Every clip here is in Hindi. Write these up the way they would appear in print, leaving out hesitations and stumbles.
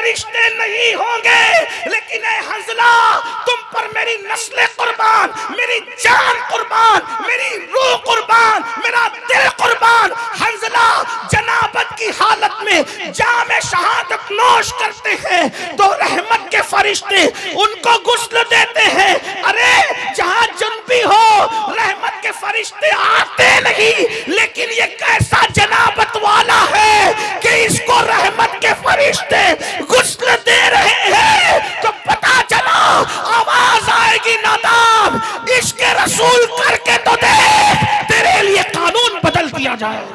फरिश्ते नहीं होंगे, लेकिन ए हंजला तुम पर मेरी नस्ल कुर्बान, मेरी जान कुर्बान, मेरी रूह कुर्बान, मेरा दिल कुर्बान। हंजला जनाबत की हालत में जामे शहादत नोश करते हैं तो रहमत के फरिश्ते उनको गुस्ल देते हैं। अरे जहां जुनबी हो रहमत के फरिश्ते आते नहीं, लेकिन ये कैसा जनाबत वाला है कि इसको रहमत के फरिश्ते गुस्ल दे रहे हैं। तो पता चला आवाज आएगी नादाब, इश्क रसूल करके तो देख, तेरे लिए कानून बदल दिया जाए।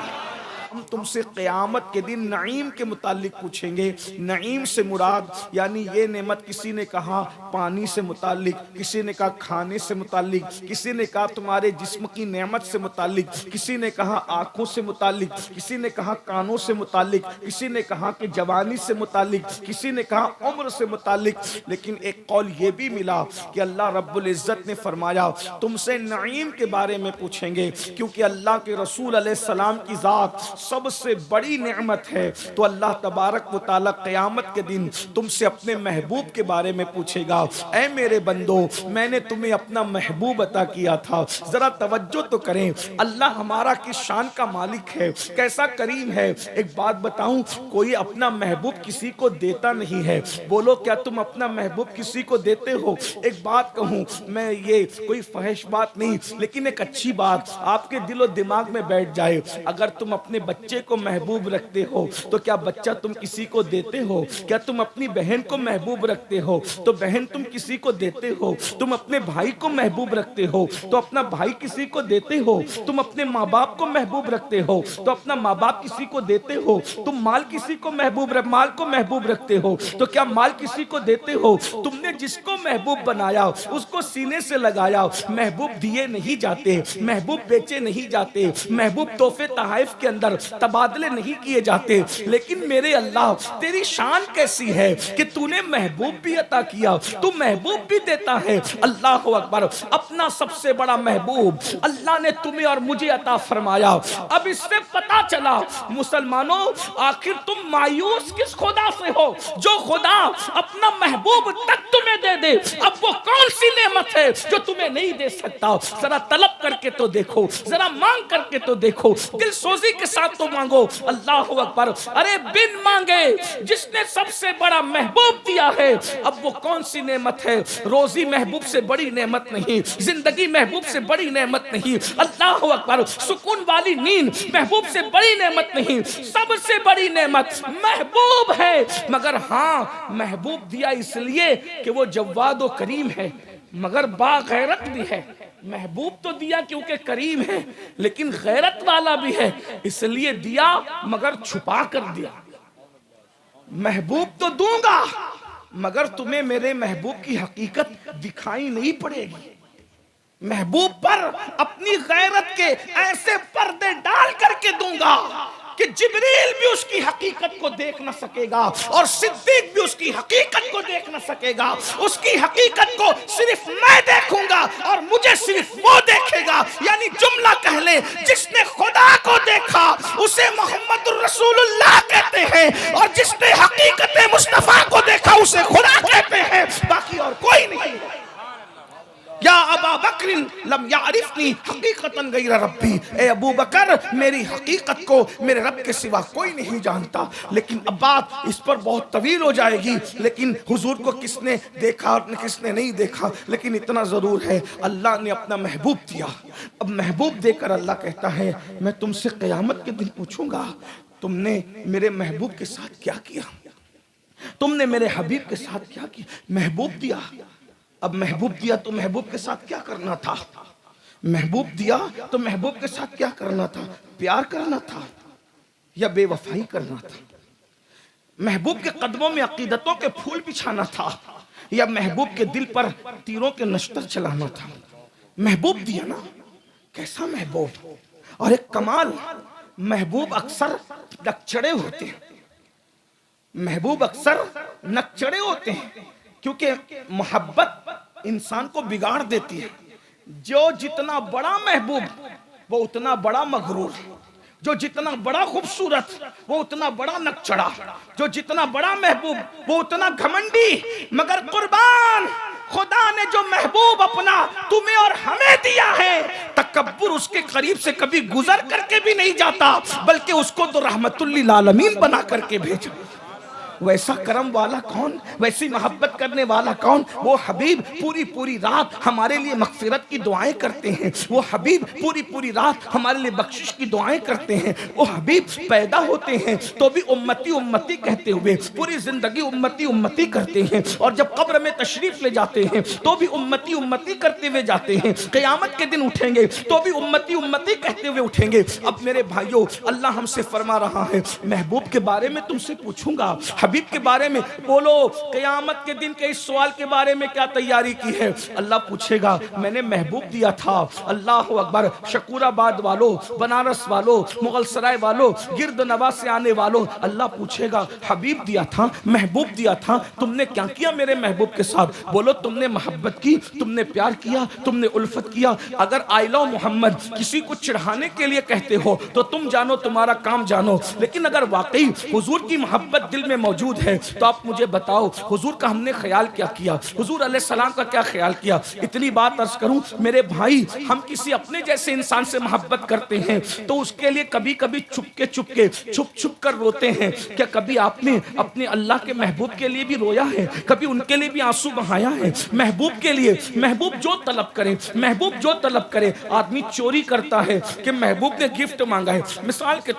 हम तुमसे क़यामत के दिन नईम के मुतालिक पूछेंगे। नईम से मुराद यानी ये नेमत, किसी ने कहा पानी से मुतालिक, किसी ने कहा खाने से मुतालिक, किसी ने कहा तुम्हारे जिस्म की नेमत से मुतालिक, किसी ने कहा आंखों से मुतालिक, किसी ने कहा कानों से मुतालिक, किसी ने कहा कि जवानी से मुतालिक, किसी ने कहा उम्र से मुतालिक। लेकिन एक कौल ये भी मिला कि अल्लाह रब्बुल इज़्ज़त ने फरमाया तुमसे नईम के बारे में पूछेंगे, क्योंकि अल्लाह के रसूल अलैहिस्सलाम की ज़ात सबसे बड़ी नेमत है। तो अल्लाह तबारक व तआला क़यामत के दिन तुमसे अपने महबूब के बारे में पूछेगा, ऐ मेरे बंदो मैंने तुम्हें अपना महबूब अता किया था। जरा तवज्जो तो करें, अल्लाह हमारा किस शान का मालिक है, कैसा करीम है। एक बात बताऊं, कोई अपना महबूब किसी को देता नहीं है। बोलो क्या तुम अपना महबूब किसी को देते हो? एक बात कहूं मैं, ये कोई फहश बात नहीं, लेकिन एक अच्छी बात आपके दिलो दिमाग में बैठ जाए। अगर तुम अपने बच्चे को महबूब रखते हो तो क्या बच्चा तुम किसी को देते हो? क्या तुम अपनी बहन को महबूब रखते हो तो बहन तुम किसी को देते हो? तुम अपने भाई को महबूब रखते हो तो अपना भाई किसी को देते हो? तुम अपने माँ बाप को महबूब रखते हो तो अपना माँ बाप किसी को देते हो? तुम माल किसी को माल को महबूब रखते हो तो क्या माल किसी को देते हो? तुमने जिसको महबूब बनाया उसको सीने से लगाया। महबूब दिए नहीं जाते, महबूब बेचे नहीं जाते, महबूब तोहफे तहाइफ के अंदर तबादले नहीं किए जाते। लेकिन मेरे अल्लाह तेरी शान कैसी है कि तूने महबूब भी अता किया, तू महबूब भी देता है। अल्लाह अकबर, अपना सबसे बड़ा महबूब अल्लाह ने तुम्हें और मुझे अता फरमाया। अब इससे पता चला मुसलमानों, आखिर तुम मायूस किस खुदा से हो जो खुदा अपना महबूब तक तुम्हें दे दे। अब वो कौन सी नेमत है जो तुम्हें नहीं दे सकता? जरा तलब करके तो देखो, जरा मांग करके तो देखो, दिल सोजी के साथ तो मांगो। अल्लाह अकबर, अरे बिन मांगे जिसने सबसे बड़ा महबूब दिया है। अब वो कौन सी नेमत है? रोजी महबूब से बड़ी नेमत नहीं, जिंदगी महबूब से बड़ी नेमत नहीं, अल्लाह अकबर, सुकून वाली नींद महबूब से बड़ी नेमत नहीं, सबसे बड़ी नेमत महबूब है। मगर हाँ, महबूब दिया इसलिए कि वो जव्वाद व करीम है, मगर बागैरत भी है। महबूब तो दिया क्योंकि करीम है, लेकिन गैरत वाला भी है, इसलिए दिया मगर छुपा कर दिया। महबूब तो दूंगा मगर तुम्हें मेरे महबूब की हकीकत दिखाई नहीं पड़ेगी। महबूब पर अपनी गैरत के ऐसे पर्दे डाल करके दूंगा कि जिब्रील भी उसकी हकीकत को देख न सकेगा और सिद्दीक भी उसकी हकीकत को देख न सकेगा। उसकी हकीकत को सिर्फ मैं देखूंगा और मुझे सिर्फ वो देखेगा। यानी जुमला कह ले, जिसने खुदा को देखा उसे मोहम्मद रसूलुल्लाह कहते हैं, और जिसने हकीकत मुस्तफा को देखा उसे खुदा कहते हैं, बाकी और कोई नहीं। या अबा बकरिन लम यारिफनी हकीकतन गैर रब्बी, ए अबू बकर मेरी हकीकत को मेरे रब के सिवा कोई नहीं जानता। लेकिन अब बात इस पर बहुत तवील हो जाएगी, लेकिन हुजूर को किसने देखा और किसने नहीं देखा, लेकिन इतना जरूर है अल्लाह ने अपना महबूब दिया। अब महबूब देकर अल्लाह कहता है मैं तुमसे क़यामत के दिन पूछूंगा तुमने मेरे महबूब के साथ क्या किया, तुमने मेरे हबीब के साथ क्या किया। महबूब दिया, अब महबूब दिया तो महबूब के साथ क्या करना था? महबूब दिया तो महबूब के साथ क्या करना था? प्यार करना था या बेवफाई करना था? महबूब के कदमों में अकीदतों के फूल बिछाना था या महबूब के दिल पर तीरों के नश्तर चलाना था? महबूब दिया ना, कैसा महबूब! और एक कमाल, महबूब अक्सर नकचड़े होते हैं। महबूब अक्सर नकचड़े होते हैं क्योंकि मोहब्बत इंसान को बिगाड़ देती है। जो जितना बड़ा महबूब वो उतना बड़ा मगरूर, जो जितना बड़ा खूबसूरत वो उतना बड़ा नकचड़ा, जो जितना बड़ा महबूब वो उतना घमंडी। मगर कुर्बान, खुदा ने जो महबूब अपना तुम्हें और हमें दिया है, तकब्बुर उसके करीब से कभी गुजर करके भी नहीं जाता, बल्कि उसको तो रहमतुल लिल आलमीन बना करके भेजा। वैसा करम वाला कौन, वैसी मोहब्बत करने वाला कौन? वो हबीब पूरी पूरी रात हमारे लिए मगफिरत की दुआएं करते हैं, वो हबीब पूरी पूरी रात हमारे लिए बख्शिश की दुआएं करते हैं, वो हबीब पैदा होते हैं तो भी उम्मती उम्मती कहते हुए पूरी जिंदगी उम्मती उम्मती करते हैं, और जब कब्र में तशरीफ ले जाते हैं तो भी उम्मती उम्मती करते हुए जाते हैं। क़यामत के दिन उठेंगे तो भी उम्मती उम्मती कहते हुए उठेंगे। अब मेरे भाइयों, अल्लाह हमसे फरमा रहा है, महबूब के बारे में तुमसे पूछूंगा, हबीब के बारे में बोलो, क़यामत के दिन के इस सवाल के बारे में क्या तैयारी की है? अल्लाह पूछेगा, मैंने महबूब दिया था। अल्लाह अकबर। शकूराबाद वालों, बनारस वालों, मुगल सराय वालों, गिरद नवा से आने वालों, अल्लाह पूछेगा, हबीब दिया था, महबूब दिया था, तुमने क्या किया मेरे महबूब के साथ? बोलो, तुमने मोहब्बत की, तुमने प्यार किया, तुमने उल्फत किया। अगर आई लव मोहम्मद किसी को चिढ़ाने के लिए कहते हो तो तुम जानो, तुम्हारा काम जानो, लेकिन अगर वाकई हुजूर की मोहब्बत दिल में मौजूद है तो आप मुझे बताओ, हुजूर का हमने ख्याल क्या किया, हुजूर अलैहिस्सलाम का क्या ख्याल किया? इतनी बात अर्ज करूं मेरे भाई, हम किसी अपने जैसे इंसान से मोहब्बत करते हैं तो उसके लिए कभी कभी चुपके चुपके छुप छुप कर रोते हैं। क्या कभी आपने अपने अल्लाह के महबूब के लिए भी रोया है? कभी उनके लिए भी आंसू बहाया है? महबूब के लिए, महबूब जो तलब करे, महबूब जो तलब करे। आदमी चोरी करता है कि महबूब ने गिफ्ट मांगा है। मिसाल के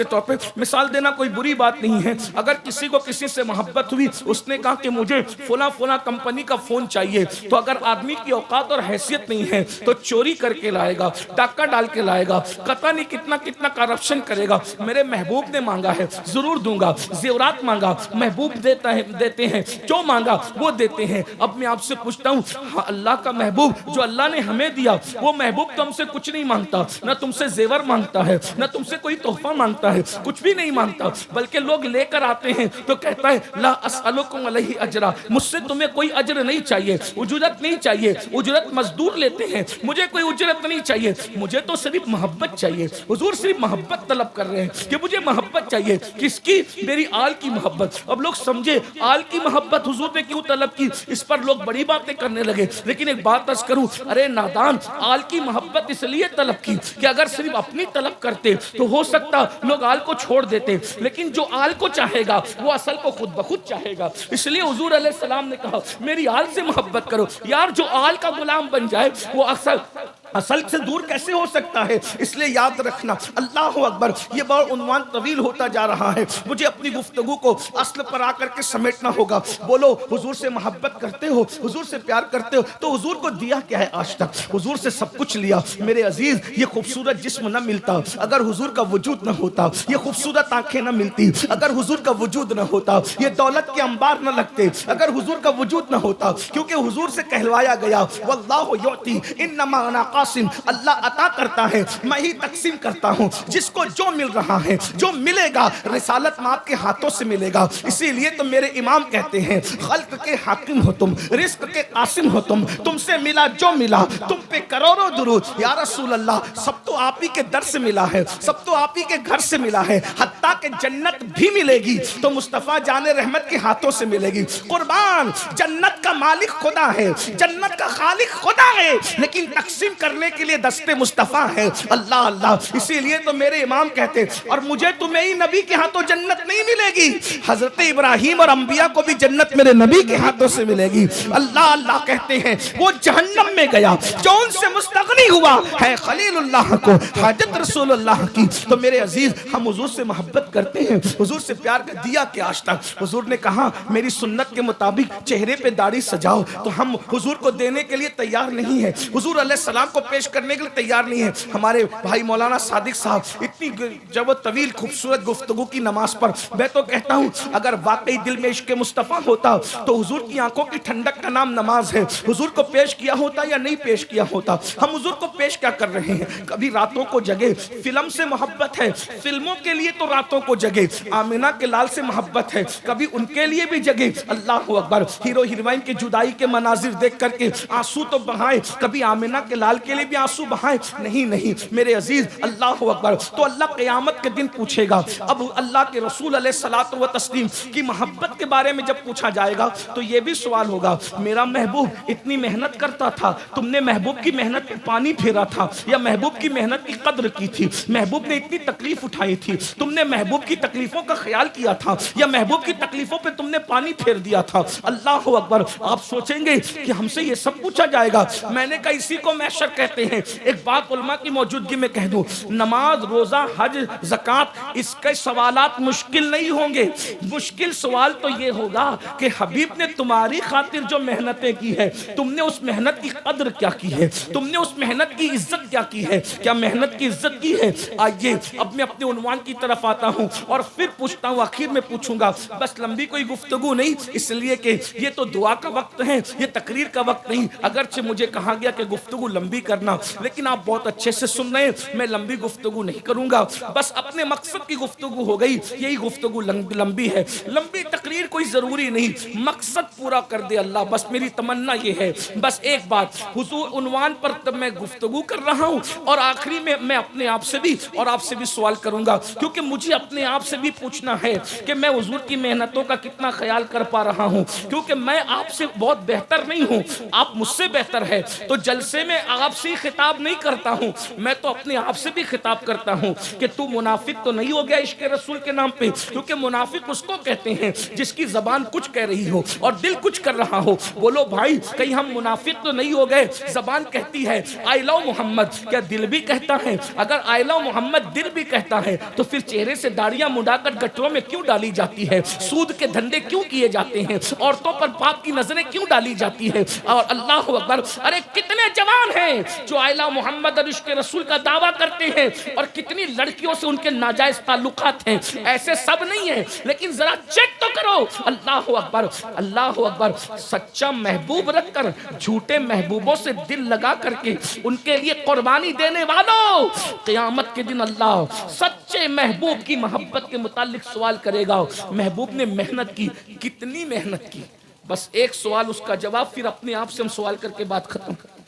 तौर पर मिसाल देना कोई बुरी बात नहीं है। अगर किसी को किसी से मोहब्बत हुई, उसने कहा कि मुझे फला फला कंपनी का फोन चाहिए, तो अगर आदमी की औकात और हैसियत नहीं है तो चोरी करके लाएगा, डाका डाल के लाएगा, पता नहीं कितना कितना करप्शन करेगा। मेरे महबूब ने मांगा है, जरूर दूंगा। जेवरात मांगा, महबूब देते हैं, जो मांगा वो देते हैं। अब मैं आपसे पूछता हूँ, अल्लाह का महबूब जो अल्लाह ने हमें दिया, वो महबूब तो हमसे कुछ नहीं मांगता, ना तुमसे जेवर मांगता है, ना तुमसे कोई तोहफा मांगता है, कुछ भी नहीं मांगता। बल्कि लोग लेकर आते हैं तो कहता है, ला अस्अलुकुम अलैहि अजरा, मुझसे तुम्हें कोई अजर नहीं चाहिए, उजरत नहीं चाहिए, उजरत मजदूर लेते हैं, मुझे कोई उजरत नहीं चाहिए, मुझे तो सिर्फ मोहब्बत चाहिए। हुजूर सिर्फ मोहब्बत तलब कर रहे हैं कि मुझे मोहब्बत चाहिए। किसकी? मेरी आल की मोहब्बत। अब लोग समझे, आल की मोहब्बत हुजूर ने क्यों तलब की? इस पर लोग बड़ी बातें करने लगे। लेकिन एक बात अर्ज करूं, अरे नादान, आल की मोहब्बत इसलिए तलब की कि अगर सिर्फ अपनी तलब करते तो हो सकता लोग आल को छोड़ देते, लेकिन जो आल को चाहेगा वो असल को खुद ब खुद चाहेगा। इसलिए हुजूर अलैहिस्सलाम ने कहा, मेरी आल से मोहब्बत करो। यार, जो आल का गुलाम बन जाए वो असल से दूर कैसे हो सकता है? इसलिए याद रखना। अल्लाह अकबर। ये बहुत उन्वान तवील होता जा रहा है, मुझे अपनी गुफ्तगू को असल पर आकर के समेटना होगा। बोलो, हुजूर से मोहब्बत करते हो, हुजूर से प्यार करते हो, तो हुजूर को दिया क्या है आज तक? हुजूर से सब कुछ लिया। मेरे अजीज, ये खूबसूरत जिस्म न मिलता अगर हुजूर का वजूद न होता, ये खूबसूरत आंखें न मिलती अगर हुजूर का वजूद न होता, ये दौलत के अंबार न लगते अगर हुजूर का वजूद न होता। क्योंकि हुजूर से कहलवाया गया, वल्लाहु युती इन्नमा अना कासिम, अल्लाह अता करता है, मैं ही तकसीम करता हूँ। जिसको जो मिल रहा है, जो मिलेगा, रिसालत में आपके हाथों से मिलेगा। इसीलिए तो मेरे इमाम कहते हैं, खल्क के हाकिम हो तुम, रिस्क के कासिम हो तुम, तुमसे मिला जो मिला, तुम पे करोड़ों दुरूद। या रसूल अल्लाह, सब तो आप ही के दर से मिला है, सब तो आप ही के घर से मिला है। हत्ता के जन्नत भी मिलेगी तो मुस्तफा जाने रहमत के हाथों से मिलेगी। कुर्बान, जन्नत का मालिक खुदा है, जन्नत का खालिक खुदा है, लेकिन तकसीम करने के लिए दस्ते मुस्तफा है। अल्लाह अल्लाह। इसीलिए तो मेरे इमाम कहते, और मुझे तुम्हें ही नबी के हाथों जन्नत नहीं मिलेगी, हजरत इब्राहिम और अंबिया को भी जन्नत मेरे नबी के हाथों से मिलेगी। अल्लाह अल्लाह कहते हैं, वो जहन्नम में गया जो उनसे मुस्तगनी हुआ है खलीलुल्लाह को हाजत रसूलुल्लाह की। तो मेरे अजीज, हम हुजूर से मोहब्बत करते हैं, हुजूर से प्यार कर दिया कि आज तक हुजूर ने कहा मेरी सुन्नत के मुताबिक चेहरे पे दाढ़ी सजाओ, तो हम हुजूर को देने के लिए तैयार नहीं है, हुजूर अलैहिस्सलाम को पेश करने के लिए तैयार नहीं है। हमारे भाई मौलाना सादिक साहब इतनी जब तवील खूबसूरत गुफ्तगू की नमाज पर, मैं तो कहता हूँ अगर वाकई दिल में इश्क मुस्तफ़ा होता तो हुजूर की आंखों की ठंडक का नाम नमाज है। हुजूर को पेश किया होता या नहीं पेश किया होता? हम हुजूर को पेश क्या कर रहे हैं? कभी रातों को जगे, फिल्म से मोहब्बत है, फिल्मों के लिए तो रातों बातों को जगे। आमिना के लाल से मोहब्बत है, कभी उनके लिए भी जगे। अल्लाह अकबर। हीरो हीरोइन की जुदाई के मनाजिर देख करके आंसू तो बहाए, कभी आमिना के लाल के लिए भी आंसू बहाए? नहीं नहीं मेरे अजीज, अल्लाह अकबर। तो अल्लाह क़यामत के दिन पूछेगा। अब अल्लाह के रसूल अलैहिस्सलातु व तस्लीम की मोहब्बत के बारे में जब पूछा जाएगा तो ये भी सवाल होगा, मेरा महबूब इतनी मेहनत करता था, तुमने महबूब की मेहनत पे पानी फेरा था, या महबूब की मेहनत की कद्र की थी? महबूब ने इतनी तकलीफ उठाई थी, तुमने महबूब की तकलीफों का ख्याल किया था, या महबूब की तकलीफों पे तुमने पानी फेर दिया था? अल्लाह अकबर। आप सोचेंगे कि हमसे ये सब पूछा जाएगा। मैंने कहा इसी को महशर कहते हैं। एक बात उलमा की मौजूदगी में कह दूं, नमाज, रोजा, हज, ज़कात, इसके सवालात मुश्किल नहीं होंगे। मुश्किल सवाल तो ये होगा कि हबीब ने तुम्हारी खातिर जो मेहनतें की है, तुमने उस मेहनत की कद्र क्या की है? तुमने उस मेहनत की इज्जत क्या की है? क्या मेहनत की इज्जत की है? आइए अब मैं अपने उन्वान की तरफ आता हूं और फिर पूछता हूं, आखिर में पूछूंगा। बस लंबी कोई गुफ्तगू नहीं, इसलिए कि ये तो दुआ का वक्त है, ये तकरीर का वक्त नहीं। अगरचे मुझे कहा गया कि गुफ्तगू लंबी करना, लेकिन आप बहुत अच्छे से सुन रहे हैं, मैं लंबी गुफ्तगू नहीं करूंगा। बस अपने मकसद की गुफ्तगू हो गई, यही गुफ्तगू लंबी है। लंबी तकरीर कोई जरूरी नहीं, मकसद पूरा कर दे अल्लाह, बस मेरी तमन्ना ये है। बस एक बात, हुजूर उन्वान पर तब मैं गुफ्तगू कर रहा हूँ और आखिरी में मैं अपने आप से भी और आपसे भी सवाल करूंगा, क्योंकि मुझे अपने आप से भी पूछना है कि मैं हुजूर की मेहनतों का कितना ख्याल कर पा रहा हूँ, क्योंकि मैं आपसे बहुत बेहतर नहीं हूँ, आप मुझसे बेहतर है। तो जलसे में आपसे ही खिताब नहीं करता हूँ, मैं तो अपने आप से भी खिताब करता हूँ कि तू मुनाफिक तो नहीं हो गया इश्क रसूल के नाम पे, क्योंकि मुनाफिक उसको कहते हैं जिसकी जबान कुछ कह रही हो और दिल कुछ कर रहा हो। बोलो भाई, कहीं हम मुनाफिक तो नहीं हो गए? जबान कहती है आई लव मोहम्मद, क्या दिल भी कहता है? अगर आई लव मोहम्मद दिल भी कहता है तो फिर चेहरे से दाढ़ियां मुड़ाकर गटरों में क्यों डाली जाती है? सूद के धंधे क्यों किए जाते हैं? औरतों पर पाप की नजरें क्यों डाली जाती है? और अल्लाह अकबर, अरे कितने जवान हैं जो आई लव मोहम्मद और इश्क रसूल का दावा करते हैं, और कितनी लड़कियों से उनके नाजायज ताल्लुकात हैं। ऐसे सब नहीं है, लेकिन जरा चेक तो करो। अल्लाह अकबर, अल्लाह अकबर। सच्चा महबूब रखकर झूठे महबूबों से दिल लगा करके उनके लिए कुर्बानी देने वालों, क़यामत के दिन अल्लाह सच्चे महबूब की मोहब्बत के मुतालिक सवाल करेगा। महबूब ने मेहनत की, कितनी मेहनत की? बस एक सवाल, उसका जवाब, फिर अपने आप से हम सवाल करके बात खत्म कर।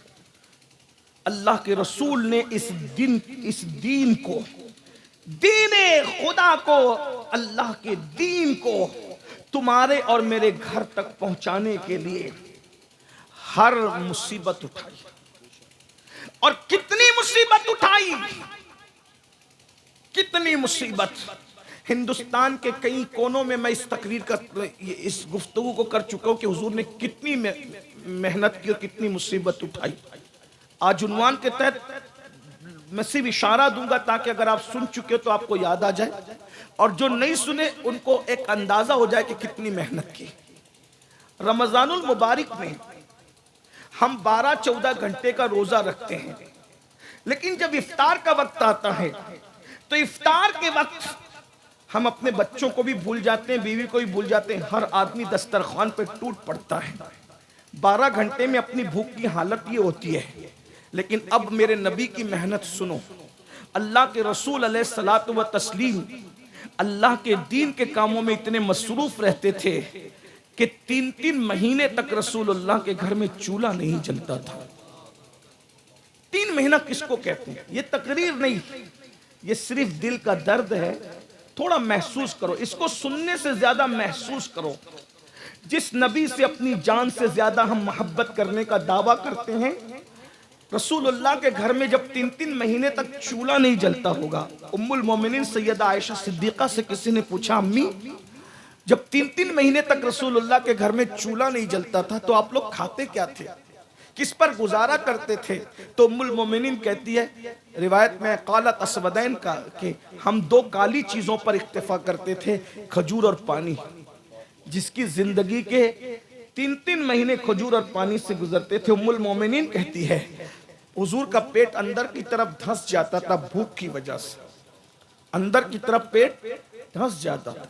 अल्लाह के रसूल ने इस दीन को, दीने खुदा को, अल्लाह के दीन को तुम्हारे और मेरे घर तक पहुंचाने के लिए हर मुसीबत उठाई। और कितनी मुसीबत उठाई, कितनी मुसीबत। हिंदुस्तान के कई कोनों में मैं इस तकरीर का, इस गुफ्तगू को कर चुका हूं कि हुजूर ने कितनी मेहनत की और कितनी मुसीबत उठाई। आज उन्वान के तहत मैं सिर्फ इशारा दूंगा ताकि अगर आप सुन चुके हो तो आपको याद आ जाए, और जो नहीं सुने उनको एक अंदाजा हो जाए कि कितनी मेहनत की। रमजानुल मुबारक में हम 12-14 घंटे का रोजा रखते हैं, लेकिन जब इफ्तार का वक्त आता है तो इफ्तार के वक्त हम अपने बच्चों को भी भूल जाते हैं, बीवी को भी भूल जाते हैं, हर आदमी दस्तरखान पर टूट पड़ता है। 12 घंटे में अपनी भूख की हालत ये होती है। लेकिन अब मेरे नबी की मेहनत सुनो। अल्लाह के रसूल अलैहिस्सलातु व तस्लीम अल्लाह के दीन के कामों में इतने मसरूफ रहते थे कि 3-3 महीने तक रसूलुल्लाह के घर में चूल्हा नहीं जलता था। 3 महीना किसको कहते हैं? ये तकरीर नहीं, ये सिर्फ दिल का दर्द है। थोड़ा महसूस करो, इसको सुनने से ज्यादा महसूस करो। जिस नबी से अपनी जान से ज्यादा हम मोहब्बत करने का दावा करते हैं, रसूलुल्लाह के घर में जब 3-3 महीने तक चूल्हा नहीं जलता होगा। उम्मुल मोमिनीन सैयदा आयशा सिद्दीका से किसी ने पूछा, अम्मी जब 3-3 महीने तक रसूलुल्लाह के घर में चूल्हा नहीं जलता था तो आप लोग खाते क्या थे, किस पर गुजारा करते थे? तो उम्मुल मोमिनीन कहती है, रिवायत में कालत असवदैन का, कि हम 2 काली चीजों पर इक्तिफा करते थे, खजूर और पानी। जिसकी जिंदगी के 3-3 महीने खजूर और पानी से गुजरते थे। उम्मुल मोमिनीन कहती है हुजूर का पेट अंदर की तरफ धंस जाता था, भूख की वजह से अंदर की तरफ पेट धंस जाता था।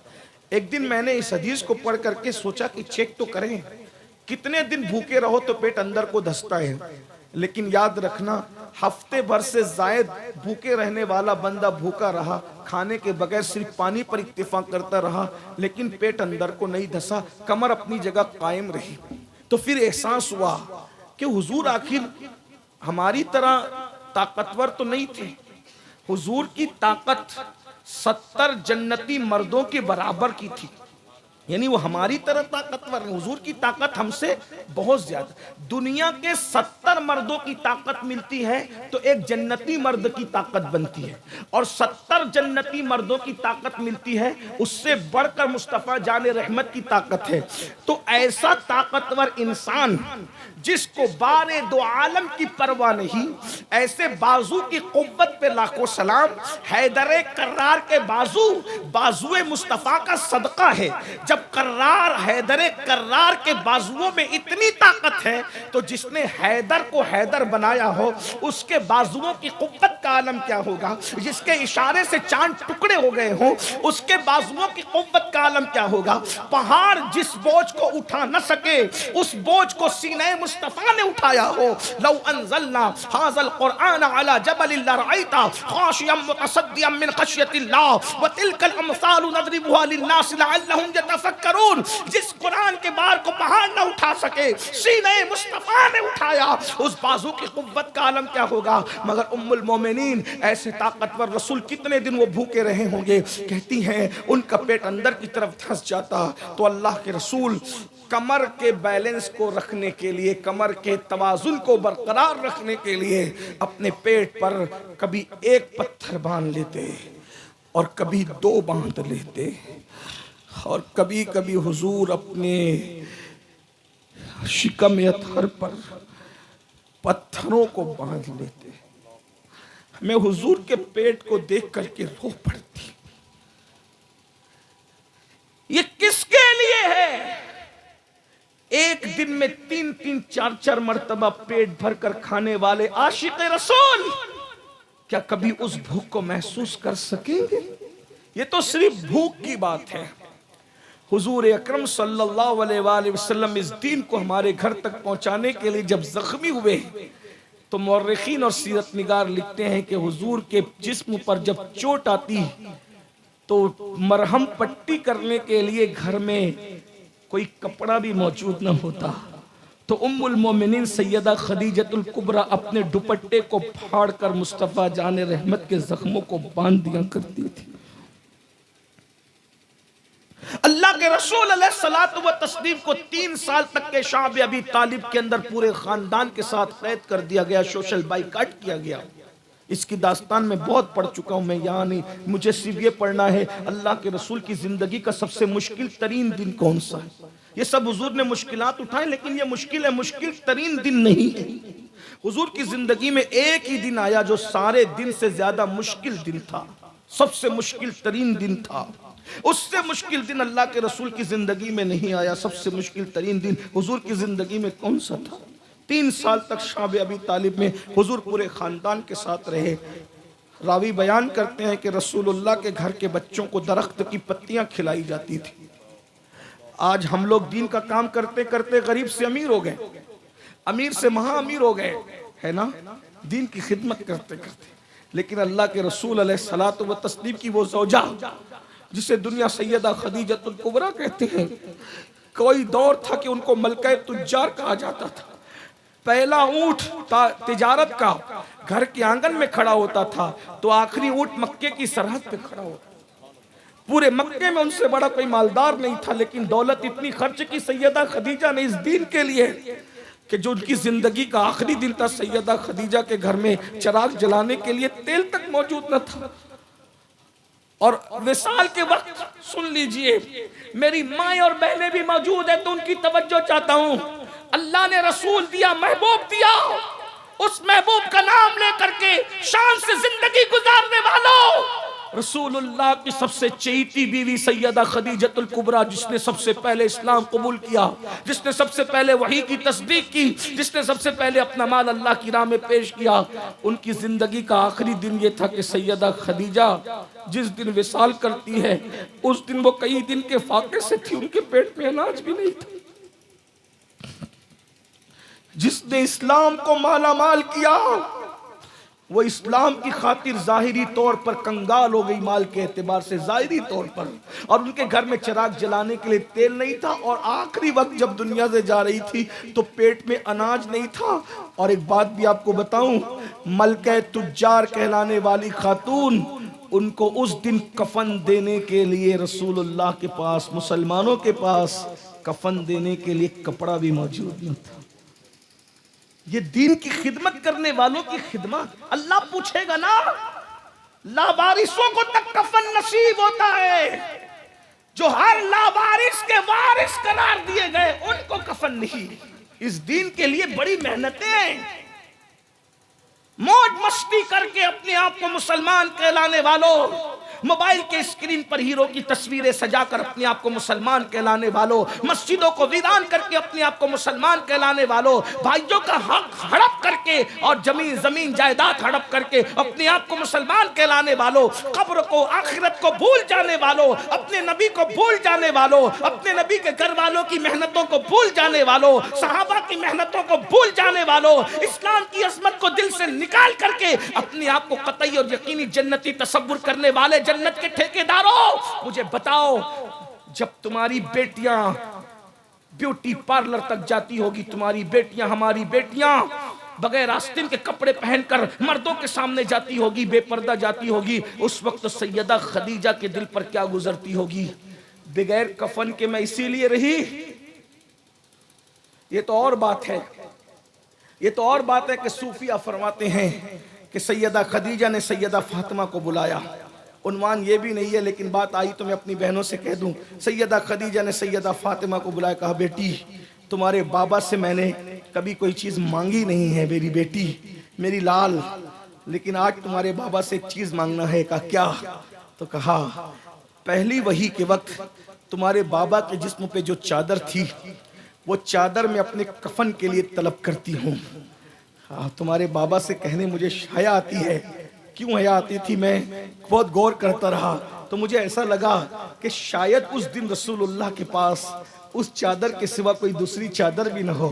एक दिन मैंने इस हदीस को पढ़ करके सोचा कि चेक तो करें, कितने दिन भूखे रहो तो पेट अंदर को धंसता है। लेकिन याद रखना, हफ्ते भर से जायद भूखे रहने वाला बंदा भूखा रहा, खाने के बगैर सिर्फ पानी पर इत्तेफाक करता रहा, लेकिन पेट अंदर को नहीं धसा, कमर अपनी जगह कायम रही। तो फिर एहसास हुआ कि हुजूर आखिर हमारी तरह ताकतवर तो नहीं थे। हुजूर की ताकत 70 जन्नती मर्दों के बराबर की थी, यानी वो हमारी तरह ताकतवर नहीं। हुजूर की ताकत हमसे बहुत ज्यादा। दुनिया के 70 मर्दों की ताकत मिलती है तो एक जन्नती मर्द की ताकत बनती है, और 70 जन्नती मर्दों की ताकत मिलती है, उससे बढ़कर मुस्तफा जाने रहमत की ताकत है। तो ऐसा ताकतवर इंसान जिसको बारे दो आलम की परवाह नहीं, ऐसे बाजू की कुव्वत पे लाखों सलाम। हैदर कर्रार के बाजुए मुस्तफा का सदका है। जब कर्रार हैदर कर्रार के बाजुओं में इतनी ताकत है, तो जिसने हैदर को हैदर बनाया हो उसके बाजुओं की कुव्वत का आलम क्या होगा। जिसके इशारे से चांद टुकड़े हो गए हो उसके बाजुओं की कुव्वत का आलम क्या होगा। पहाड़ जिस बोझ को उठा न सके उस बोझ को सीने मुस्तफा ने उठाया हो। लौ अंज़लना हाज़ल कुरआन अला जबलिन लरअयता खाशियम मुतसद्दियम मिन खश्यतिल्लाह व तिलकल अमसालु नज़रिबुहा लिन्नास लअल्लहुम यतफक्करून। जिस कुरान के बार को पहाड़ न उठा सके, सीने मुस्तफा ने उठाया, उस बाजू की कुव्वत का आलम क्या होगा। मगर उम्मुल मोमिनीन, ऐसे ताकतवर रसूल कितने दिन वो भूखे रहे होंगे। कहती हैं उनका पेट अंदर की तरफ धंस जाता, तो अल्लाह के रसूल कमर के बैलेंस को रखने के लिए, कमर के तवाजुन को बरकरार रखने के लिए अपने पेट पर कभी एक पत्थर बांध लेते और कभी 2 बांध लेते, और कभी कभी हुजूर अपने शिकम यथर पर पत्थरों को बांध लेते। मैं हुजूर के पेट को देख करके रो पड़ती। ये किसके लिए है? एक दिन में 3-3, 4-4 मर्तबा पेट भर कर खाने वाले आशिक रसूल क्या कभी उस भूख को महसूस कर सकेंगे? ये तो सिर्फ भूख की बात है। हुजूर अकरम सल्लल्लाहु अलैहि वसल्लम इस दीन को हमारे घर तक पहुंचाने के लिए जब जख्मी हुए, तो मुअर्रिखीन और सीरत निगार लिखते हैं कि हुजूर के जिस्म पर जब चोट आती तो मरहम पट्टी करने के लिए घर में कोई कपड़ा भी मौजूद न होता, तो उम्मुल मोमिनीन सैयदा खदीजतुल कुबरा अपने दुपट्टे को फाड़कर मुस्तफा जाने रहमत के जख्मों को बांध दिया करती थी। अल्लाह के रसूल अलैहिस्सलातु व तस्लीम को 3 साल तक के शाब अबी तालिब के अंदर पूरे खानदान के साथ कैद कर दिया गया, सोशल बाइकाट किया गया। इसकी दास्तान में बहुत पढ़ चुका हूं मैं, यहाँ नहीं, मुझे सिर्फ ये पढ़ना है अल्लाह के रसूल की जिंदगी का सबसे मुश्किल तरीन दिन कौन सा है। ये सब हुजूर ने मुश्किलात उठाए, लेकिन ये मुश्किल है, मुश्किल तरीन दिन नहीं है। हुजूर की जिंदगी में एक ही दिन आया जो सारे दिन से ज्यादा मुश्किल दिन था, सबसे मुश्किल तरीन दिन था। उससे मुश्किल दिन अल्लाह के रसूल की जिंदगी में नहीं आया। सबसे मुश्किल तरीन दिन हुजूर की जिंदगी में कौन सा था? 3 साल तक शाब अबी तालिब में हुजूर पूरे खानदान के साथ रहे। रावी बयान करते हैं कि रसूलुल्लाह के घर के बच्चों को दरख्त की पत्तियां खिलाई जाती थी। आज हम लोग दीन का काम करते करते गरीब से अमीर हो गए, अमीर से महा अमीर हो गए, है ना, दीन की खिदमत करते करते। लेकिन अल्लाह के रसूल अलैहिस्सलातु व तस्लीम की वो ज़ौजा जिसे दुनिया सैयदा खदीजतुल कुबरा कहते हैं, कोई दौर था कि उनको मलका तुज्जार कहा जाता था। पहला ऊंट तिजारत का घर के आंगन में खड़ा होता था, तो आखिरी ऊंट मक्के की सरहद पे खड़ा होता। पूरे मक्के में उनसे बड़ा कोई मालदार नहीं था, लेकिन दौलत इतनी खर्च की सैयदा खदीजा ने इस दीन के लिए कि जो उनकी जिंदगी का आखिरी दिन था, सैयदा खदीजा के घर में चिराग जलाने के लिए तेल तक मौजूद न था। और विसाल के वक्त सुन लीजिए, मेरी माँ और बहनें भी मौजूद है तो उनकी तवज्जो चाहता हूँ। अल्लाह ने रसूल दिया, महबूब दिया, उस महबूब का नाम लेकर के शान से जिंदगी गुजारने वालों, रसूलुल्लाह की सबसे चहीती बीवी सैयदा खदीजतुल कुबरा, जिसने सबसे पहले इस्लाम कबूल किया, जिसने सबसे पहले वही की तस्दीक की, जिसने सबसे पहले अपना माल अल्लाह की राह में पेश किया, उनकी जिंदगी का आखिरी दिन ये था कि सैयदा खदीजा जिस दिन विसाल करती है उस दिन वो कई दिन के फाके से थी, उनके पेट में अनाज भी नहीं था। जिसने इस्लाम को माला माल किया वो इस्लाम की खातिर जाहिरी तौर पर कंगाल हो गई, माल के एतबार से जाहिरी तौर पर, और उनके घर में चिराग जलाने के लिए तेल नहीं था, और आखिरी वक्त जब दुनिया से जा रही थी तो पेट में अनाज नहीं था। और एक बात भी आपको बताऊं, मलके तुज्जार कहलाने वाली खातून, उनको उस दिन कफन देने के लिए रसूलुल्लाह के पास, मुसलमानों के पास कफन देने के लिए कपड़ा भी मौजूद न था। ये दीन की खिदमत करने वालों की खिदमत, अल्लाह पूछेगा ना, लावारिसों को तक कफन नसीब होता है, जो हर लावारिस के वारिस करार दिए गए उनको कफन नहीं। इस दीन के लिए बड़ी मेहनतें, मौज मस्ती करके अपने आप को मुसलमान कहलाने वालों, मोबाइल के स्क्रीन पर हीरो की तस्वीरें सजाकर अपने आप को मुसलमान कहलाने वालों, मस्जिदों को वीरान करके अपने आप को मुसलमान कहलाने वालों, भाइयों का हक हड़प करके और जमीन जायदाद हड़प करके अपने आप को मुसलमान कहलाने वालों, कब्र को आखिरत को भूल जाने वालों, अपने नबी को भूल जाने वालों, अपने नबी के घर वालों की मेहनतों को भूल जाने वालों, सहाबा की मेहनतों को भूल जाने वालों, इस्लाम की अजमत को दिल से निकाल करके अपने आप को कतई और यकीनी जन्नती तसव्वुर करने वाले जन्नत के ठेकेदारों, मुझे बताओ, जब तुम्हारी बेटियां ब्यूटी पार्लर तक जाती होगी, तुम्हारी बेटियां, हमारी बेटियां बगैर आस्तीन के कपड़े पहनकर मर्दों के सामने जाती होगी, बेपर्दा जाती होगी, उस वक्त सैयदा खदीजा के दिल पर क्या गुजरती होगी? बगैर कफन के मैं इसीलिए रही, ये तो और बात है, ये तो और बात है कि सूफिया फरमाते हैं कि सैयदा खदीजा ने सैयदा फातिमा को बुलाया। उन्वान ये भी नहीं है, लेकिन बात आई तो मैं अपनी बहनों से कह दूं, सैयदा खदीजा ने सैयदा फातिमा को बुलाया, कहा बेटी तुम्हारे बाबा से मैंने कभी कोई चीज़ मांगी नहीं है मेरी बेटी, मेरी लाल, लेकिन आज तुम्हारे बाबा से एक चीज़ मांगना है। कहा क्या? तो कहा पहली वही के वक्त तुम्हारे बाबा के जिस्म पे जो चादर थी, वो चादर मैं अपने कफन के लिए तलब करती हूँ। तुम्हारे बाबा से कहने मुझे हया आती है। क्यों हया आती थी? मैं बहुत गौर करता रहा तो मुझे ऐसा लगा कि शायद उस दिन रसूलुल्लाह के पास उस चादर के सिवा कोई दूसरी चादर भी ना हो,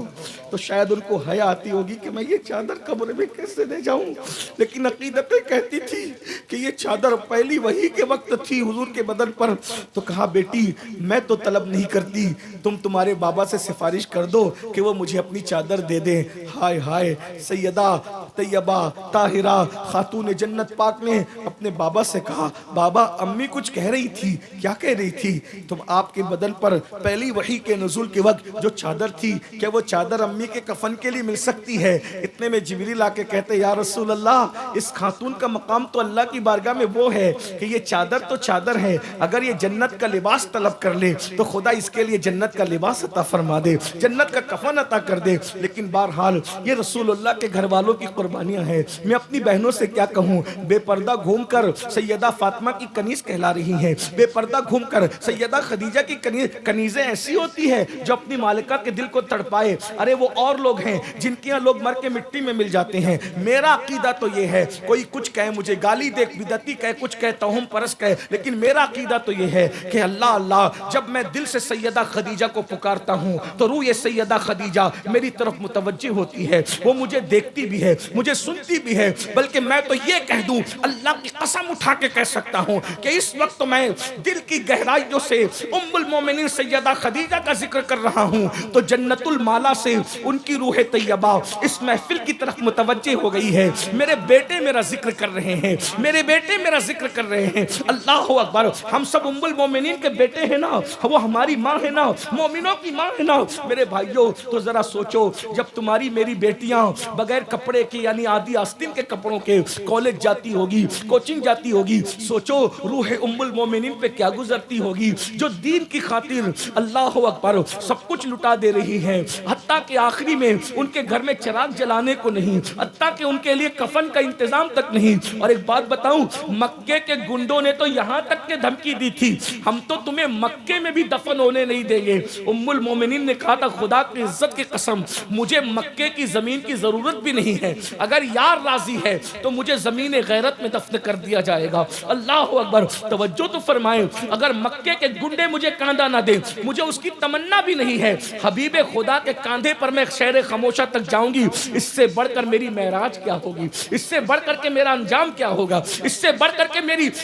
तो शायद उनको हया आती होगी कि मैं ये चादर कब्र में कैसे ले जाऊं। लेकिन अकीदतें कहती थी कि ये चादर पहली वही के वक्त थी हुजूर के बदन पर। तो कहा बेटी मैं तो तलब नहीं करती, तुम तुम्हारे बाबा से सिफारिश कर दो कि वो मुझे अपनी चादर दे दे। हाय हाय, सैयदा तैयबा ताहिरा खातून जन्नत पाक ने अपने बाबा से कहा, बाबा अम्मी कुछ कह रही थी। क्या कह रही थी? तुम आपके बदन पर पहली वही के नुज़ुल के वक्त जो चादर थी, क्या वो चादर अम्मी के कफन के लिए मिल सकती है? इतने में जिब्रील आके कहते या रसूल अल्लाह, इस खातून का मकाम तो अल्लाह की बारगाह में वो है कि ये चादर तो चादर है, अगर ये जन्नत का लिबास तलब कर ले तो खुदा इसके लिए जन्नत का लिबास अता फरमा दे, जन्नत का कफन अता कर दे। लेकिन बहरहाल ये रसूलुल्लाह के घर वालों की कुर्बानियां हैं। मैं अपनी बहनों से क्या कहूँ, बेपर्दा घूमकर सैयदा फातिमा की कनीज कहला रही हैं, बेपर्दा घूमकर सैयदा खदीजा की कनीजें ऐसी होती है जो अपनी मालिका के दिल को तड़पाए। अरे वो और लोग हैं जिनके यहाँ लोग मर के मिट्टी में मिल जाते हैं। मेरा अकीदा तो ये है, कोई कुछ कहे मुझे गाली दे, बिदअती कहे, कुछ कहे, तोहम परस कहे, लेकिन मेरा अकीदा तो ये है कि अल्लाह अल्लाह, जब मैं दिल से सैयदा खदीजा को पुकारता हूँ तो रूह ये सैयदा खदीजा मेरी तरफ मुतवज्जे होती है, वो मुझे देखती भी है, मुझे सुनती भी है। बल्कि मैं तो ये कह दूं, अल्लाह की कसम उठा के कह सकता हूँ कि इस वक्त तो मैं दिल की गहराइयों से उम्मुल मोमिनीन सैयदा खदीजा का जिक्र कर रहा हूँ तो जन्नतुल माला से उनकी रूह तैयबा इस महफिल की तरफ मुतवज्जे हो गई है। मेरे बेटे मेरा जिक्र कर रहे हैं, मेरे बेटे मेरा जिक्र कर रहे हैं। अल्लाह अकबर, हम सब उम्मुल मोमिनीन के बेटे हैं ना, वो हमारी माँ है ना, मोमिनों की माँ है ना। मेरे भाइयों तो जरा सोचो, जब तुम्हारी मेरी बेटियां बगैर कपड़े के यानी आदि आस्तीन के कपड़ों के कॉलेज जाती होगी, कोचिंग जाती होगी, सोचो रूह उम्मुल मोमिनीन पे क्या गुजरती होगी, जो दीन की खातिर अल्लाह अकबर सब कुछ लुटा दे रही है। हत्ता के आखिरी में उनके घर में चिराग जलाने को नहीं, हत्ता के उनके लिए कफन का इंतजाम तक नहीं। और एक बात बताऊं, मक्के के गुंडों ने तो यहां तक के धमकी दी थी, हम तो तुम्हें मक्के में भी दफन होने नहीं देंगे। उम्मुल मोमिनीन ने कहा था, खुदा की इज्जत की कसम मुझे मक्के की जमीन की जरूरत भी नहीं है, अगर यार राजी है तो मुझे ज़मीन गैरत में दफन कर दिया जाएगा। अल्लाह अकबर। तवज्जो तो फरमाएं, अगर मक्के के गुंडे मुझे कांधा ना दे, मुझे उसकी तमन्ना भी नहीं है, हबीबे खुदा के कांधे पर मैं शहर खामोशा तक जाऊंगी, इससे बढ़कर मेरी महराज क्या होगी, इससे बढ़कर के मेरा अंजाम क्या होगा, इससे बढ़कर के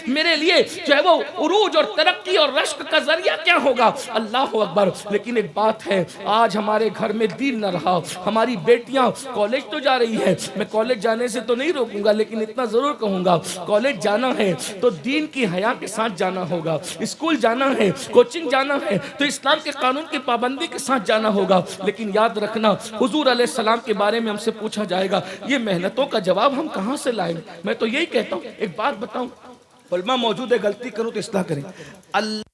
मेरे लिए जो है वो उरूज और तरक्की और रश्क का जरिया क्या होगा। अल्लाह अकबर। लेकिन एक बात है, आज हमारे घर में दीन न रहा। हमारी बेटियां कॉलेज तो जा रही है, मैं कॉलेज जाने से तो नहीं रोकूंगा, लेकिन इतना जरूर कहूंगा, कॉलेज जाना है तो दीन की हया के साथ जाना होगा। स्कूल जाना है, कोचिंग जाना है तो इस्लाम के कानून की पाबंदी के साथ जाना होगा। लेकिन याद रखना, हुजूर अलैहिस्सलाम के बारे में हमसे पूछा जाएगा, ये मेहनतों का जवाब हम कहां से लाएं। मैं तो यही कहता हूं, एक बात बताऊं, उलमा मौजूद है, गलती करूं तो इस्लाह करें। अल्लाह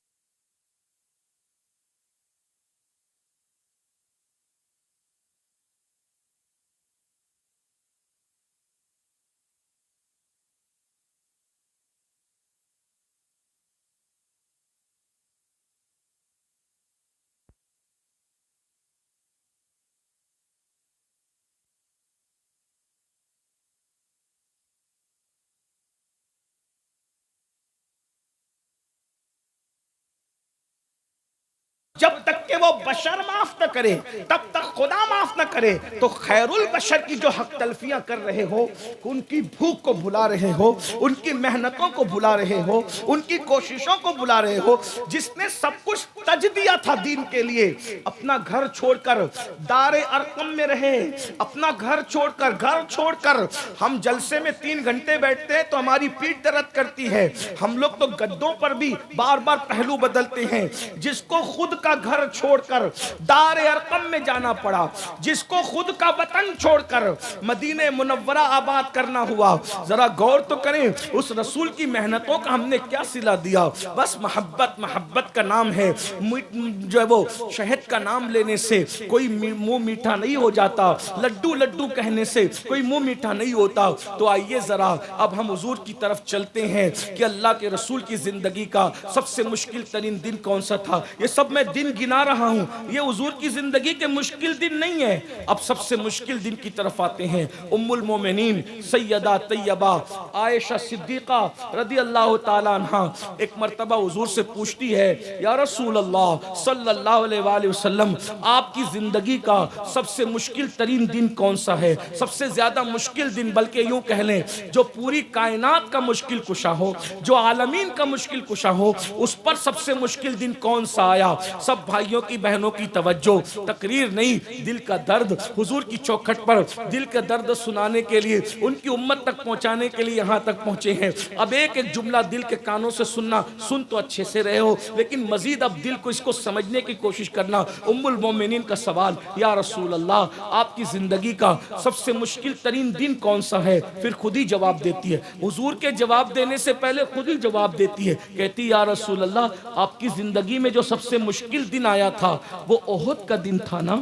जब तक के वो बशर माफ न करे, तब तक खुदा माफ न करे। तो खैरुल बशर की जो हक तलफियां कर रहे हो, उनकी भूख को भुला रहे हो, उनकी मेहनतों को भुला रहे हो, उनकी कोशिशों को भुला रहे हो। जिसने सब कुछ तज दिया था दीन के लिए, अपना घर छोड़कर दारे अरकम में रहे, अपना घर छोड़कर हम जलसे में 3 घंटे बैठते हैं तो हमारी पीठ दर्द करती है। हम लोग तो गद्दों पर भी बार बार पहलू बदलते हैं। जिसको खुद का घर छोड़कर दारे अरकम में जाना पड़ा, जिसको खुद का वतन छोड़कर मदीने मुनव्वरा आबाद करना हुआ, जरा गौर तो करें उस रसूल की मेहनतों का हमने क्या सिला दिया। बस मोहब्बत का नाम है, जो है वो शहद का नाम लेने से कोई मुंह मीठा नहीं हो जाता, लड्डू लड्डू कहने से कोई मुंह मीठा नहीं होता। तो आइए जरा अब हम हुजूर की तरफ चलते हैं कि अल्लाह के रसूल की जिंदगी का सबसे मुश्किल तरीन दिन कौन सा था। ये सब मैं दिन गिना रहा हूं, ये हुजूर की जिंदगी के मुश्किल दिन नहीं है। अब सबसे मुश्किल दिन की तरफ आते हैं। उम्मुल मोमिनीन सैयदा तैयबा आयशा सिद्दीका रदी अल्लाह ताला अन्हा एक मर्तबा हुजूर से पूछती है, या रसूल अल्लाह सल्लल्लाहु अलैहि वसल्लम, आपकी जिंदगी का सबसे मुश्किल तरीन दिन कौन सा है, सबसे ज्यादा मुश्किल दिन, बल्कि यूं कह लें जो पूरी कायनात का मुश्किल कुशा हो, जो आलमीन का मुश्किल कुशा हो, उस पर सबसे मुश्किल दिन कौन सा आया। सब भाइयों की बहनों की तवज्जो, तकरीर नहीं, दिल का दर्द हुजूर की चौखट पर दिल का दर्द सुनाने के लिए, उनकी उम्मत तक पहुंचाने के लिए यहां तक पहुंचे हैं। अब एक एक जुमला दिल के कानों से सुनना, सुन तो अच्छे से रहे हो, लेकिन मजीद अब दिल को इसको समझने की कोशिश करना। उम्मुल मोमिनीन का सवाल, या रसूल अल्लाह आपकी जिंदगी का सबसे मुश्किल तरीन दिन कौन सा है। फिर खुद ही जवाब देती है, हुजूर के जवाब देने से पहले खुद ही जवाब देती है, कहती या रसूल अल्लाह आपकी जिंदगी में जो सबसे मुश्किल दिन आया था वो ओहद का दिन था ना,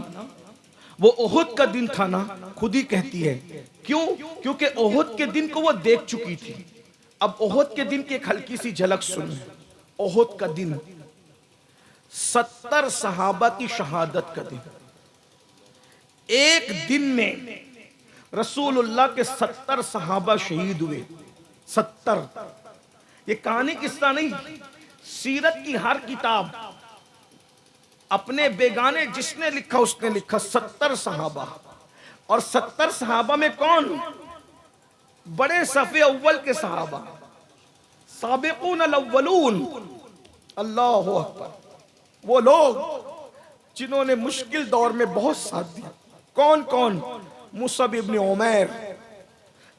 वो ओहद का दिन था ना। खुद ही कहती है, क्यों? क्योंकि ओहद के दिन को वो देख चुकी थी। अब ओहद के दिन की एक हल्की सी झलक सुन। ओहद का दिन 70 सहाबा की शहादत का दिन। एक दिन में रसूलुल्लाह के 70 सहाबा शहीद हुए। 70। ये कहानी किस्सा नहीं, सीरत की हर किताब अपने बेगाने जिसने लिखा उसने लिखा 70 सहाबा। और 70 सहाबा में कौन? बड़े सफ़े अव्वल के सहाबा, साबिकून अल-अव्वलून। अल्लाहु अकबर। वो लोग जिन्होंने मुश्किल दौर में बहुत साथ दिया। कौन कौन? मुसअब इब्न उमैर,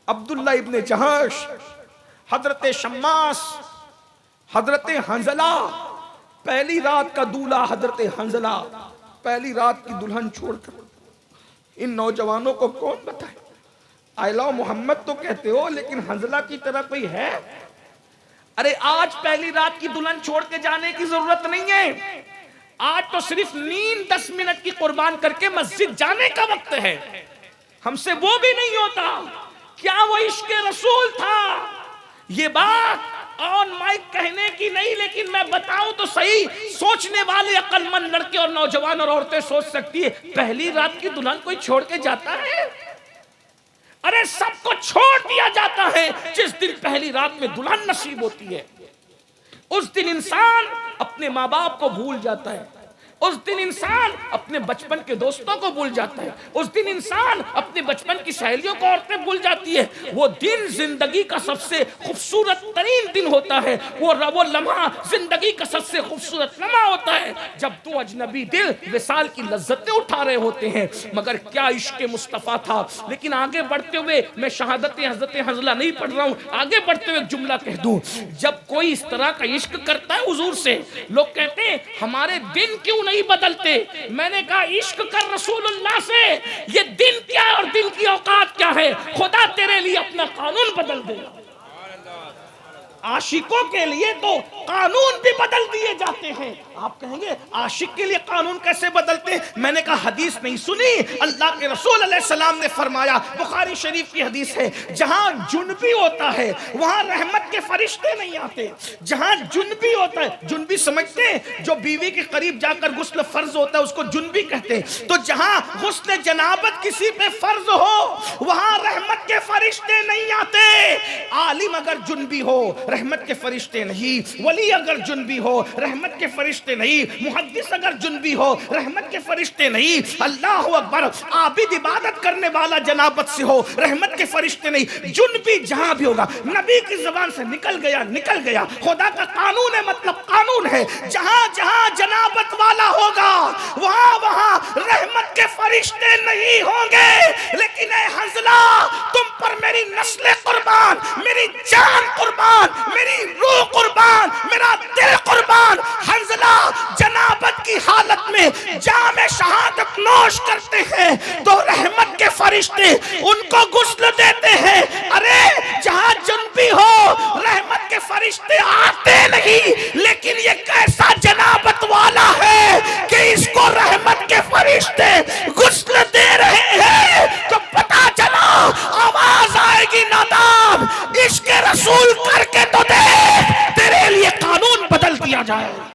अब्दुल्ला इब्न जहाश, हजरत शम्मास, हजरत हंजला, पहली रात का दूल्हा हजरत हंजला, पहली रात की दुल्हन छोड़कर। इन नौजवानों को कौन बताए? आइला मोहम्मद तो कहते हो, लेकिन हंजला की तरह कोई है? अरे आज पहली रात की दुल्हन छोड़ के जाने की जरूरत नहीं है। आज तो सिर्फ नींद 10 मिनट की कुर्बान करके मस्जिद जाने का वक्त है। हमसे वो भी नहीं होता। क्या वो इश्क रसूल था? ये बात ऑन माइक कहने की नहीं, लेकिन मैं बताऊं तो सही, सोचने वाले अक्लमंद लड़के और नौजवान और औरतें सोच सकती है, पहली रात की दुल्हन कोई छोड़ के जाता है? अरे सबको छोड़ दिया जाता है। जिस दिन पहली रात में दुल्हन नसीब होती है, उस दिन इंसान अपने माँ बाप को भूल जाता है, उस दिन इंसान अपने बचपन के दोस्तों को भूल जाता है, उस दिन इंसान अपने बचपन की सहेलियों को औरतें भूल जाती है। वो दिन जिंदगी का सबसे खूबसूरत तरीन दिन होता है। वो लम्हा जिंदगी का सबसे खूबसूरत लम्हा होता है जब दो अजनबी दिल विसाल की लज्जतें उठा रहे होते हैं। मगर क्या इश्क मुस्तफ़ा था। लेकिन आगे बढ़ते हुए मैं शहादत हज़रत हंज़ला नहीं पढ़ रहा हूँ, आगे बढ़ते हुए एक जुमला कह दूं। जब कोई इस तरह का इश्क करता है हुजूर से, लोग कहते हैं हमारे दिन क्यों नहीं बदलते। मैंने कहा इश्क कर रसूलुल्लाह से, ये दिन क्या है और दिन की औकात क्या है, खुदा तेरे लिए अपना कानून बदल देगा। आशिकों के लिए तो कानून भी बदल दिए जाते हैं। आप कहेंगे आशिक के लिए कानून कैसे बदलते हैं? मैंने कहा हदीस नहीं सुनी, अल्लाह के रसूल अलैहि सलाम ने फरमाया, बुखारी शरीफ की हदीस है, जहां जुनबी होता है वहां रहमत के फरिश्ते नहीं आते। जहां जुनबी होता है, जुनबी समझते हैं जो बीवी के करीब जाकर गुस्ल फर्ज होता है उसको जुनबी कहते हैं। तो जहां गुस्ल जनाबत किसी पे फर्ज हो वहां रहमत के फरिश्ते नहीं आते। आलिम अगर जुनबी हो रहमत के फरिश्ते नहीं, वली अगर जुनबी हो रहमत के फरिश्ते नहीं, मुहद्दिस अगर जुनबी हो रहमत के फरिश्ते नहीं, अल्लाह अकबर आबिद इबादत करने वाला जनाबत से हो रहमत के फरिश्ते नहीं। जुनबी जहां भी होगा, नबी की ज़बान से निकल गया निकल गया, खुदा का कानून है, मतलब कानून है। जहां जहां जनाबत वाला होगा वहां वहां रहमत के फरिश्ते नहीं होंगे। लेकिन ऐ हंज़ला, तुम पर मेरी नस्ल कुर्बान, मेरी जान कुर्बान, मेरी रूह कुर्बान, मेरा दिल कुर्बान। हंज़ला जनाबत की हालत में जामे शहादत नोश करते हैं तो रहमत के फरिश्ते उनको गुस्ल देते हैं। अरे जहां जुनबी हो रहमत के फरिश्ते आते नहीं, लेकिन ये कैसा जनाबत वाला है कि इसको रहमत के फरिश्ते